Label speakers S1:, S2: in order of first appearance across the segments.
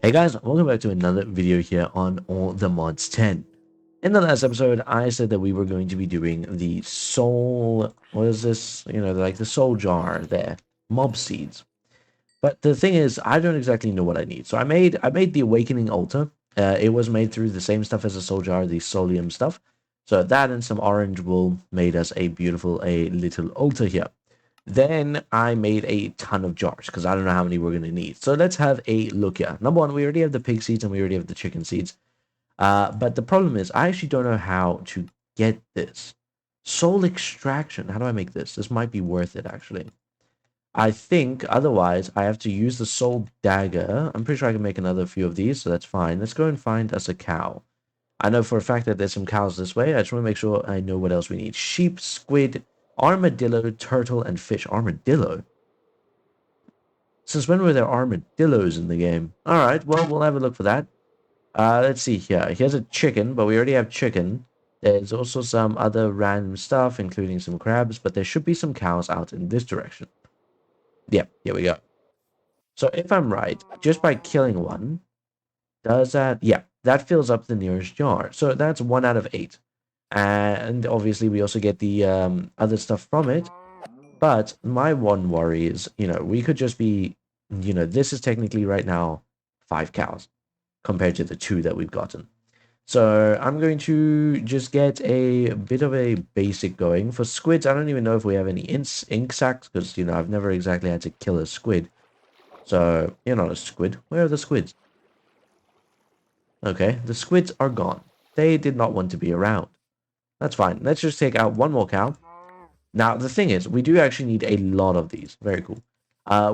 S1: Hey guys, welcome back to another video here on All the Mods 10. In the last episode, I said that we were going to be doing the soul, what is this? Like the soul jar there, mob seeds. But the thing is, I don't exactly know what I need. So I made the awakening altar. It was made through the same stuff as the soul jar, the solium stuff. So that and some orange wool made us a little altar here. Then I made a ton of jars because I don't know how many we're going to need. So let's have a look here. Number one, we already have the pig seeds and we already have the chicken seeds. But the problem is I actually don't know how to get this. Soul extraction. How do I make this? This might be worth it, actually. I think otherwise I have to use the soul dagger. I'm pretty sure I can make another few of these, so that's fine. Let's go and find us a cow. I know for a fact that there's some cows this way. I just want to make sure I know what else we need. Sheep, squid, armadillo, turtle, and fish. Armadillo? Since when were there armadillos in the game? Alright, well, we'll have a look for that. Let's see here. Here's a chicken, but we already have chicken. There's also some other random stuff, including some crabs, but there should be some cows out in this direction. Yep, here we go. So if I'm right, just by killing one, does that... Yeah, that fills up the nearest jar. So that's 1 out of 8. And obviously we also get the other stuff from it. But my one worry is, we could just be, this is technically right now 5 cows compared to the 2 that we've gotten. So I'm going to just get a bit of a basic going. For squids, I don't even know if we have any ink sacs because, I've never exactly had to kill a squid. So, you're not a squid. Where are the squids? Okay, the squids are gone. They did not want to be around. That's fine. Let's just take out one more cow. Now, the thing is, we do actually need a lot of these. Very cool.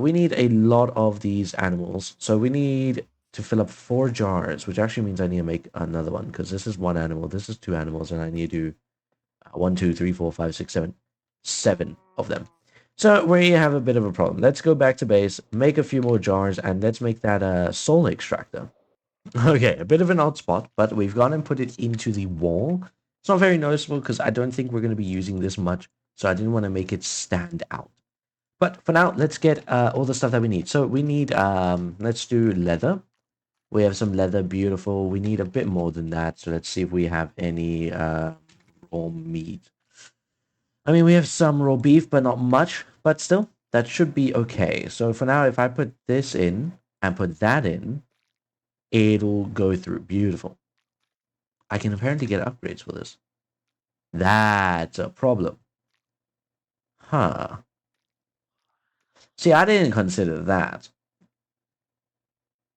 S1: We need a lot of these animals. So we need to fill up 4 jars, which actually means I need to make another one because this is 1 animal, this is 2 animals, and I need to do 1, 2, 3, 4, 5, 6, 7, 7 of them. So we have a bit of a problem. Let's go back to base, make a few more jars, and let's make that a soul extractor. Okay, a bit of an odd spot, but we've gone and put it into the wall. It's not very noticeable because I don't think we're going to be using this much, so I didn't want to make it stand out. But for now, let's get all the stuff that we need. So we need, let's do leather. We have some leather, beautiful. We need a bit more than that, so let's see if we have any raw meat. I mean, we have some raw beef, but not much, but still, that should be okay. So for now, if I put this in and put that in, it'll go through. Beautiful. I can apparently get upgrades for this. That's a problem. Huh. See, I didn't consider that.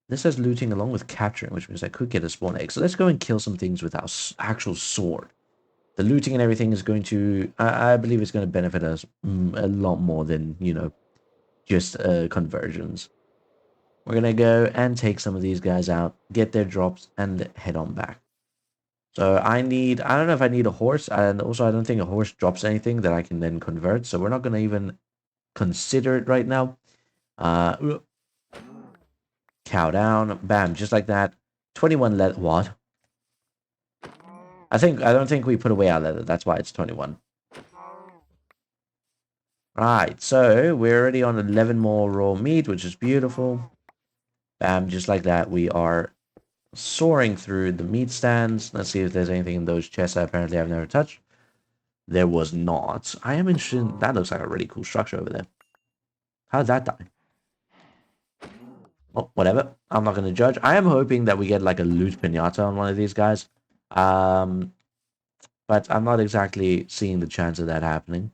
S1: This says looting along with capturing, which means I could get a spawn egg. So let's go and kill some things with our actual sword. The looting and everything is going to... I believe it's going to benefit us a lot more than, just conversions. We're going to go and take some of these guys out, get their drops, and head on back. So I don't know if I need a horse, and also I don't think a horse drops anything that I can then convert, so we're not going to even consider it right now. Cow down, bam, just like that. 21 leather, what? I don't think we put away our leather, that's why it's 21. Right, so we're already on 11 more raw meat, which is beautiful. Bam, just like that, we are soaring through the meat stands. Let's see if there's anything in those chests that apparently I've never touched. There was not. I am interested in... That looks like a really cool structure over there. How did that die? Oh, whatever. I'm not going to judge. I am hoping that we get like a loot pinata on one of these guys. Um, but I'm not exactly seeing the chance of that happening.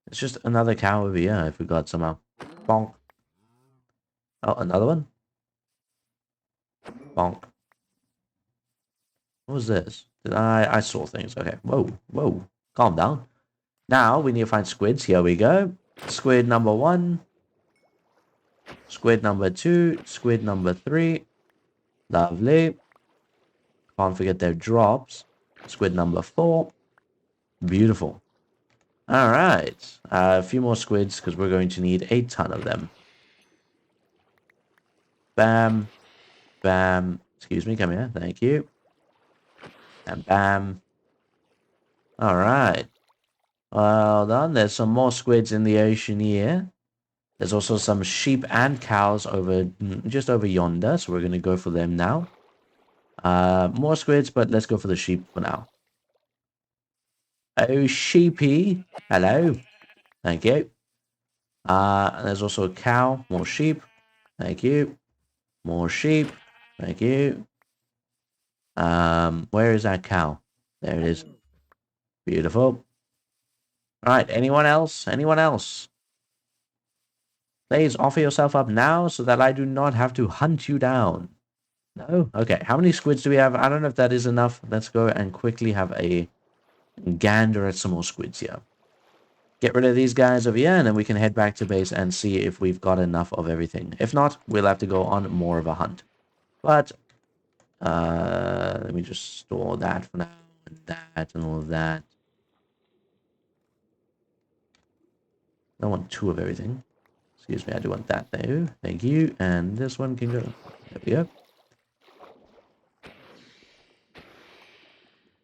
S1: It's just another cow over here if we got somehow. Bonk. Oh, another one? Bonk. What was this? I saw things. Okay. Whoa. Whoa. Calm down. Now we need to find squids. Here we go. Squid number 1. Squid number 2. Squid number 3. Lovely. Can't forget their drops. Squid number 4. Beautiful. Alright. A few more squids because we're going to need a ton of them. Bam. Bam. Excuse me, come here. Thank you. And bam. Alright. Well done. There's some more squids in the ocean here. There's also some sheep and cows over just over yonder, so we're going to go for them now. More squids, but let's go for the sheep for now. Oh, sheepy. Hello. Thank you. There's also a cow. More sheep. Thank you. More sheep. Thank you. Where is that cow? There it is. Beautiful. All right. Anyone else? Anyone else? Please offer yourself up now so that I do not have to hunt you down. No? Okay. How many squids do we have? I don't know if that is enough. Let's go and quickly have a gander at some more squids here. Get rid of these guys over here, and then we can head back to base and see if we've got enough of everything. If not, we'll have to go on more of a hunt. But, let me just store that for now, and that, and all of that. I don't want two of everything. Excuse me, I do want that though. Thank you. And this one can go. There we go.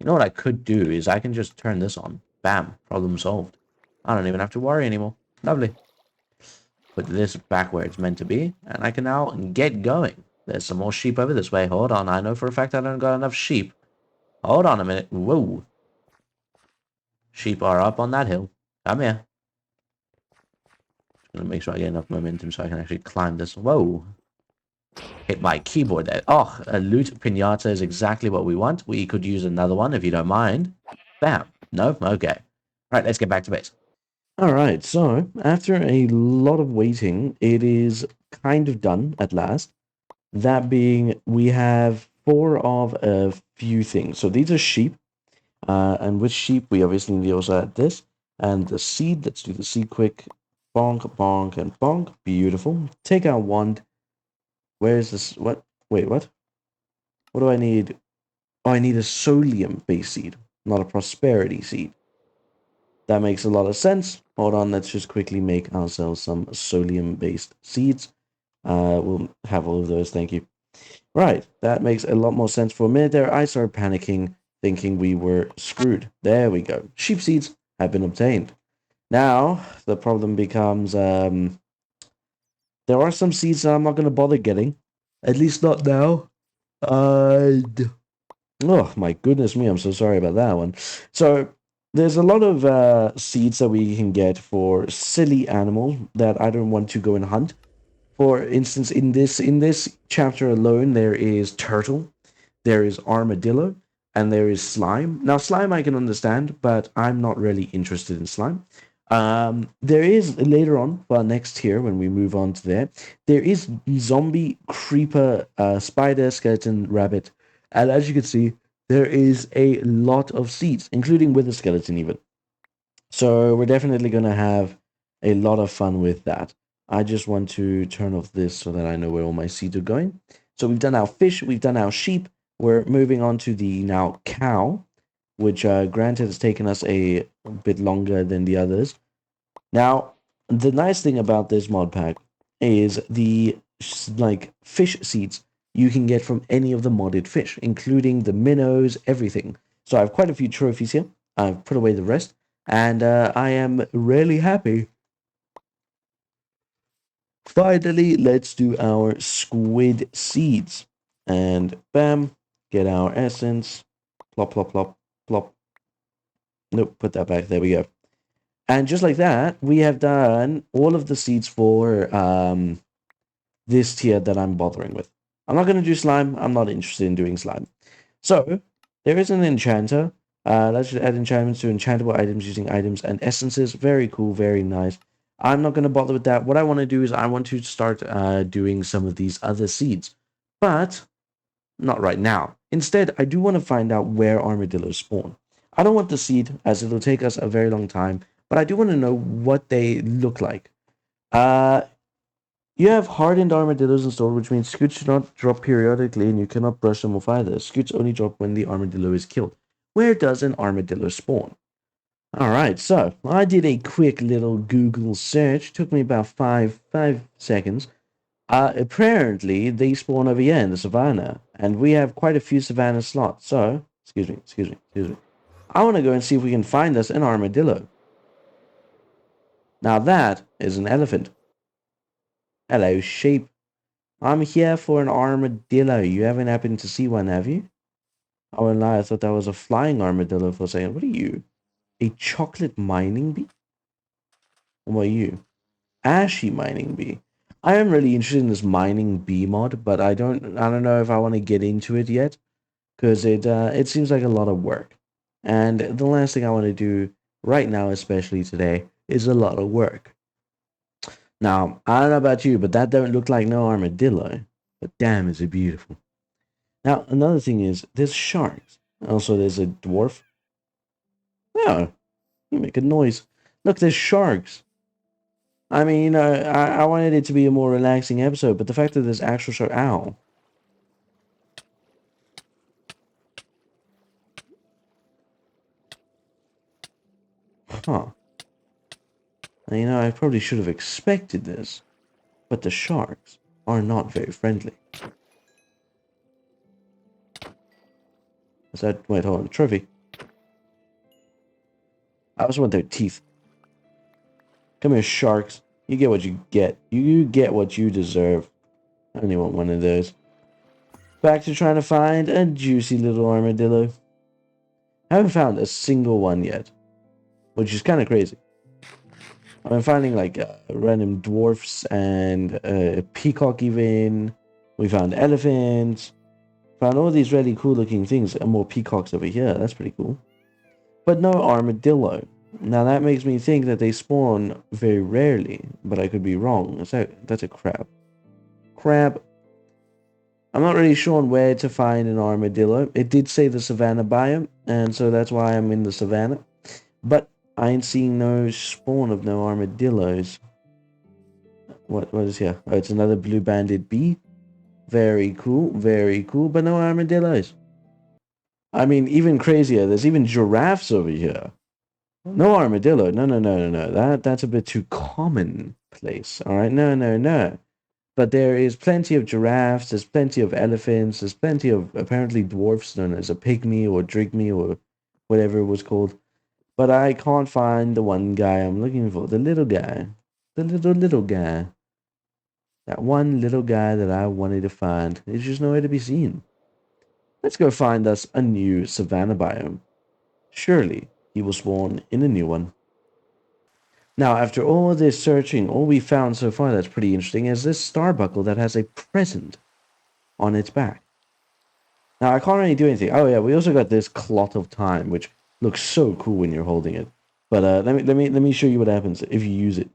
S1: You know what I could do is I can just turn this on. Bam. Problem solved. I don't even have to worry anymore. Lovely. Put this back where it's meant to be, and I can now get going. There's some more sheep over this way. Hold on. I know for a fact I don't got enough sheep. Hold on a minute. Whoa. Sheep are up on that hill. Come here. Just gonna make sure I get enough momentum so I can actually climb this. Whoa. Hit my keyboard there. Oh, a loot pinata is exactly what we want. We could use another one if you don't mind. Bam. No? Okay. All right, let's get back to base. All right, so after a lot of waiting, it is kind of done at last. That being, we have four of a few things. So these are sheep, and with sheep, we obviously need to also add this. And the seed, let's do the seed quick. Bonk, bonk, and bonk. Beautiful. Take our wand. Where is this? What? Wait, what? What do I need? Oh, I need a solium-based seed, not a prosperity seed. That makes a lot of sense. Hold on, let's just quickly make ourselves some solium-based seeds. We'll have all of those, thank you. Right, that makes a lot more sense. For a minute there, I started panicking, thinking we were screwed. There we go. Sheep seeds have been obtained. Now, the problem becomes, there are some seeds that I'm not going to bother getting. At least not now. Oh, my goodness me, I'm so sorry about that one. So, there's a lot of seeds that we can get for silly animals that I don't want to go and hunt. For instance, in this chapter alone, there is turtle, there is armadillo, and there is slime. Now, slime I can understand, but I'm not really interested in slime. There is later on, but next here when we move on to there is zombie, creeper, spider, skeleton, rabbit, and as you can see, there is a lot of seeds, including with the skeleton even. So we're definitely gonna have a lot of fun with that. I just want to turn off this so that I know where all my seeds are going. So we've done our fish, we've done our sheep. We're moving on to the now cow, which granted has taken us a bit longer than the others. Now, the nice thing about this mod pack is the like fish seeds you can get from any of the modded fish, including the minnows, everything. So I have quite a few trophies here. I've put away the rest, and I am really happy. Finally, let's do our squid seeds. And bam, get our essence. Plop, plop, plop, plop. Nope, put that back. There we go. And just like that, we have done all of the seeds for this tier that I'm bothering with. I'm not going to do slime. I'm not interested in doing slime. So, there is an enchanter. Let's just add enchantments to enchantable items using items and essences. Very cool, very nice. I'm not going to bother with that. What I want to do is I want to start doing some of these other seeds. But, not right now. Instead, I do want to find out where armadillos spawn. I don't want the seed, as it'll take us a very long time, but I do want to know what they look like. You have hardened armadillos installed, which means scoots should not drop periodically and you cannot brush them off either. Scoots only drop when the armadillo is killed. Where does an armadillo spawn? Alright, so I did a quick little Google search. Took me about five seconds. Apparently, they spawn over here in the savannah, and we have quite a few savannah slots. So, excuse me. I want to go and see if we can find us an armadillo. Now that is an elephant. Hello, sheep. I'm here for an armadillo. You haven't happened to see one, have you? I won't lie, I thought that was a flying armadillo for a second. What are you? A chocolate mining bee? What are you? Ashy mining bee. I am really interested in this mining bee mod, but I don't know if I want to get into it yet because it seems like a lot of work. And the last thing I want to do right now, especially today, is a lot of work. Now, I don't know about you, but that don't look like no armadillo. But damn, is it beautiful. Now, another thing is there's sharks. Also, there's a dwarf. Oh, you make a noise. Look, there's sharks. I mean, I wanted it to be a more relaxing episode, but the fact that there's actual shark. Ow. Huh. I probably should have expected this, but the sharks are not very friendly. Is that. Wait, hold on. Trophy. I also want their teeth. Come here, sharks. You get what you get. You get what you deserve. I only want one of those. Back to trying to find a juicy little armadillo. I haven't found a single one yet, which is kind of crazy. I'm finding like random dwarfs and a peacock even. We found elephants. Found all these really cool looking things and more peacocks over here. That's pretty cool. But no armadillo. Now that makes me think that they spawn very rarely, but I could be wrong. That's a crab. Crab. I'm not really sure on where to find an armadillo. It did say the savannah biome, and so that's why I'm in the savannah. But I ain't seeing no spawn of no armadillos. What is here? Oh, it's another blue-banded bee. Very cool, but no armadillos. I mean, even crazier, there's even giraffes over here. No armadillo. No. That's a bit too commonplace. All right, no. But there is plenty of giraffes, there's plenty of elephants, there's plenty of apparently dwarfs known as a pygmy or drigmy or whatever it was called. But I can't find the one guy I'm looking for, the little guy. The little guy. That one little guy that I wanted to find is just nowhere to be seen. Let's go find us a new savannah biome. Surely he will spawn in a new one. Now, after all this searching, all we found so far that's pretty interesting is this star buckle that has a present on its back. Now, I can't really do anything. Oh yeah, we also got this clot of time, which looks so cool when you're holding it. But let me show you what happens if you use it.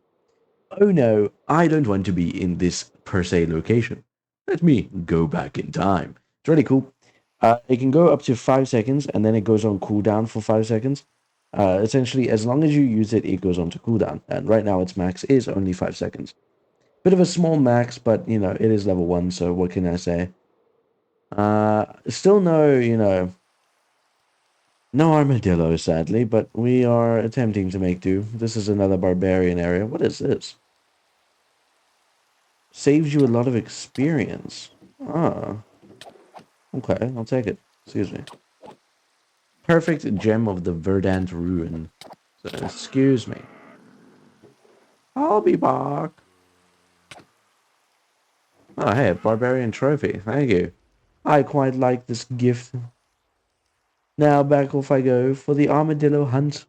S1: Oh no, I don't want to be in this per se location. Let me go back in time. It's really cool. It can go up to 5 seconds, and then it goes on cooldown for 5 seconds. Essentially, as long as you use it, it goes on to cooldown. And right now, its max is only 5 seconds. Bit of a small max, but, it is level 1, so what can I say? Still no armadillo, sadly, but we are attempting to make do. This is another barbarian area. What is this? Saves you a lot of experience. Ah, okay, I'll take it. Excuse me. Perfect gem of the verdant ruin. So, excuse me. I'll be back. Oh, hey, a barbarian trophy. Thank you. I quite like this gift. Now back off I go for the armadillo hunt.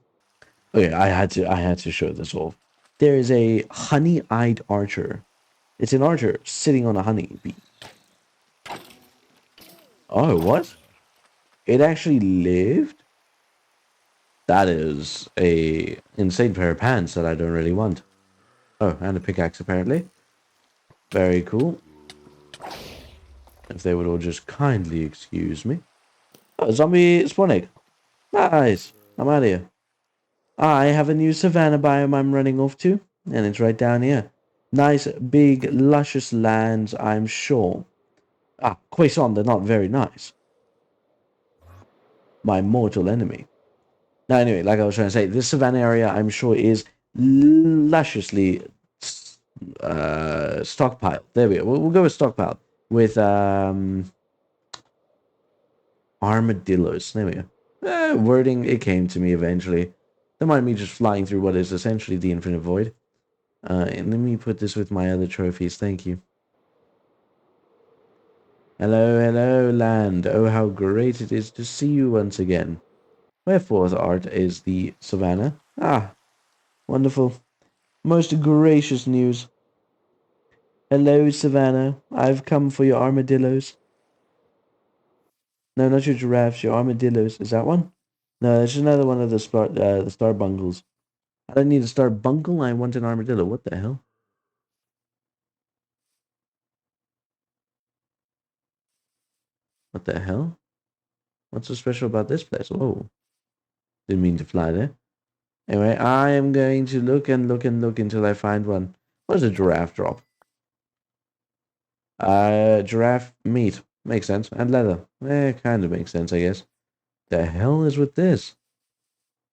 S1: Okay, I had to show this off. There is a honey-eyed archer. It's an archer sitting on a honey bee. Oh, what? It actually lived? That is a insane pair of pants that I don't really want. Oh, and a pickaxe apparently. Very cool. If they would all just kindly excuse me. Oh, zombie spawn egg. Nice. I'm out of here. I have a new savannah biome I'm running off to, and it's right down here. Nice, big, luscious lands, I'm sure. Ah, Quaison, they're not very nice. My mortal enemy. Now, anyway, like I was trying to say, this savannah area, I'm sure, is lusciously stockpile. There we go. We'll go with stockpile with armadillos. There we go. Wording, it came to me eventually. Don't mind me just flying through what is essentially the infinite void. And let me put this with my other trophies. Thank you. Hello, hello, land. Oh, how great it is to see you once again. Wherefore, art is the savannah. Ah, wonderful. Most gracious news. Hello, savannah. I've come for your armadillos. No, not your giraffes, your armadillos. Is that one? No, that's another one of the star bungles. I don't need a star bungle. I want an armadillo. What the hell? What the hell? What's so special about this place? Oh, didn't mean to fly there. Anyway, I am going to look and look and look until I find one. What does a giraffe drop? Giraffe meat. Makes sense. And leather. Kind of makes sense, I guess. The hell is with this?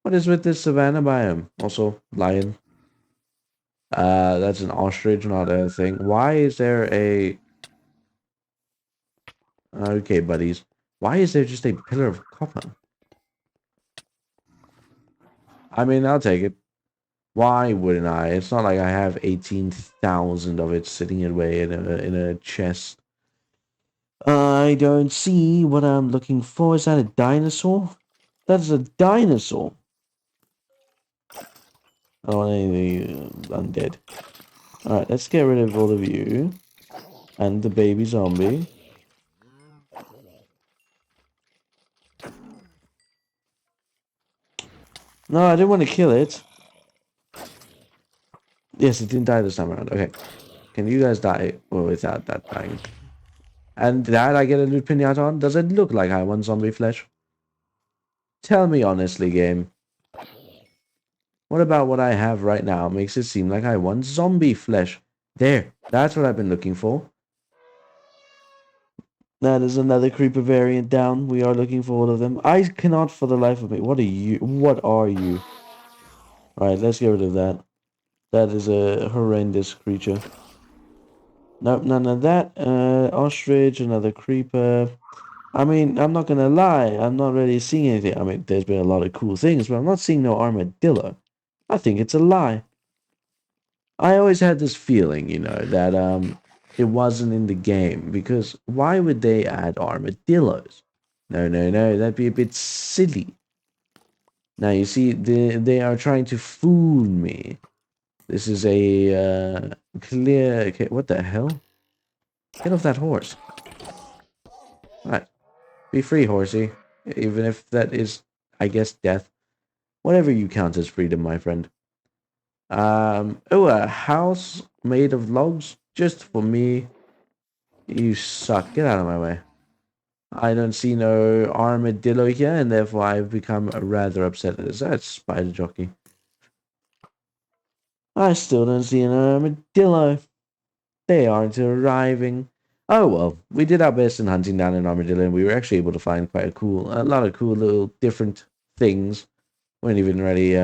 S1: What is with this savanna biome? Also, lion. That's an ostrich, not a thing. Why is there a... Okay, buddies. Why is there just a pillar of copper? I mean, I'll take it. Why wouldn't I? It's not like I have 18,000 of it sitting away in a chest. I don't see what I'm looking for. Is that a dinosaur? That's a dinosaur. I don't want any undead. Alright, let's get rid of all of you. And the baby zombie. No, I didn't want to kill it. Yes, it didn't die this time around. Okay. Can you guys die? Well, without that dying. And that I get a loot pinata on? Does it look like I want zombie flesh? Tell me honestly, game. What about what I have right now makes it seem like I want zombie flesh? There. That's what I've been looking for. That is another creeper variant down. We are looking for all of them. I cannot for the life of me. What are you? What are you? Alright, let's get rid of that. That is a horrendous creature. Nope, none of that. Ostrich, another creeper. I mean, I'm not gonna lie. I'm not really seeing anything. I mean, there's been a lot of cool things, but I'm not seeing no armadillo. I think it's a lie. I always had this feeling, that it wasn't in the game because why would they add armadillos? No, no, no, that'd be a bit silly. Now you see, they are trying to fool me. This is a clear. Okay, what the hell? Get off that horse! Right, be free, horsey. Even if that is, I guess, death. Whatever you count as freedom, my friend. Oh, a house made of logs just for me. You suck. Get out of my way. I don't see no armadillo here, and therefore I've become rather upset at this. That's spider jockey. I still don't see an armadillo. They aren't arriving. Oh well, we did our best in hunting down an armadillo, and we were actually able to find quite a lot of cool little different things. We don't even really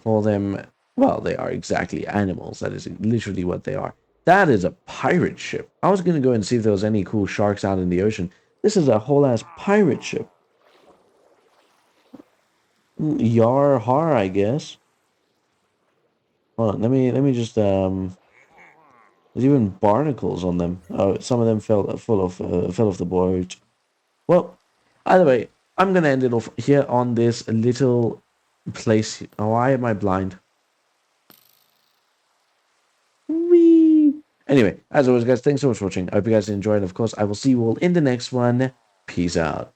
S1: call them. Well, they are exactly animals. That is literally what they are. That is a pirate ship. I was gonna go and see if there was any cool sharks out in the ocean. This is a whole ass pirate ship. Yar har, I guess. Hold on, let me just there's even barnacles on them. Oh, some of them fell off the board. Well, either way, I'm gonna end it off here on this little place. Oh, why am I blind? Whee! Anyway, as always, guys, thanks so much for watching. I hope you guys enjoyed. Of course, I will see you all in the next one. Peace out.